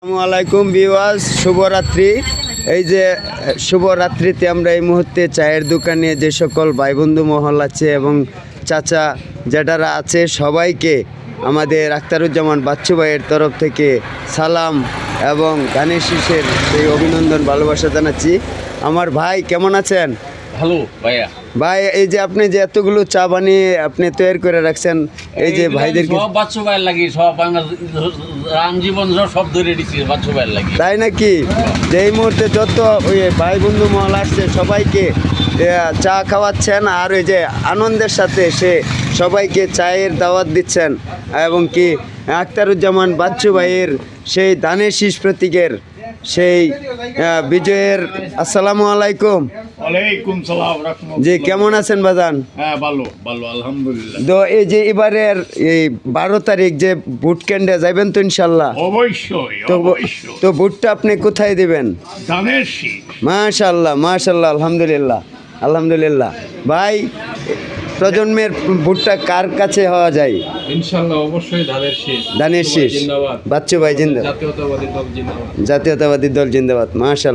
আসসালামু আলাইকুম ভিউয়ার্স, শুভরাত্রি। এই যে শুভরাত্রিতে আমরা এই মুহূর্তে চায়ের দোকানে যে সকল ভাই বন্ধু মহল আছে এবং চাচা জ্যাঠারা আছে সবাইকে আমাদের আখতারুজ্জামান বাচ্চু ভাইয়ের তরফ থেকে সালাম এবং গানের শীষের সেই অভিনন্দন ভালোবাসা জানাচ্ছি। আমার ভাই কেমন আছেন? ভালো ভাইয়া। ভাই এই যে আপনি যে এতগুলো চা বানিয়ে আপনি তৈরি করে রাখছেন, এই যে ভাইদেরকে সব বাচ্চা ভাইয়ের লাগি, সব আমার রাম জীবন সব ধরে দিচ্ছি বাচ্চা ভাইয়ের লাগি। তাই নাকি? যে এই মুহূর্তে যত ওই ভাই বন্ধু মহল আসছে সবাইকে চা খাওয়াচ্ছেন আর ওই যে আনন্দের সাথে সে সবাইকে চায়ের দাওয়াত দিচ্ছেন এবং কি আখতারুজ্জামান বাচ্চু ভাইয়ের সেই ধানের শীষ প্রতীকের সেই বিজয়ের। আসসালামু আলাইকুম। ওয়ালাইকুম সালাম রাহমাতুল্লাহ। জি কেমন আছেন বাজান? হ্যাঁ ভালো ভালো আলহামদুলিল্লাহ। তো এই যে এবারের এই 12 তারিখ যে ভোট কেন্দ্রে যাবেন তো ইনশাল্লাহ? অবশ্যই তো অবশ্যই। তো ভোটটা আপনি কোথায় দিবেন? ধানের শীষ। মাশাআল্লাহ মাশাআল্লাহ, আলহামদুলিল্লাহ আলহামদুলিল্লাহ। ভাই প্রজন্মের ভোটটা কার কাছে হওয়া যায়? ইনশাআল্লাহ অবশ্যই ধানের শীষ। ধানের শীষ। জিন্দাবাদ। বাচ্চু ভাই জিন্দাবাদ। জাতীয়তাবাদী দল জিন্দাবাদ। জাতীয়তাবাদী দল জিন্দাবাদ। মাশাআল্লাহ।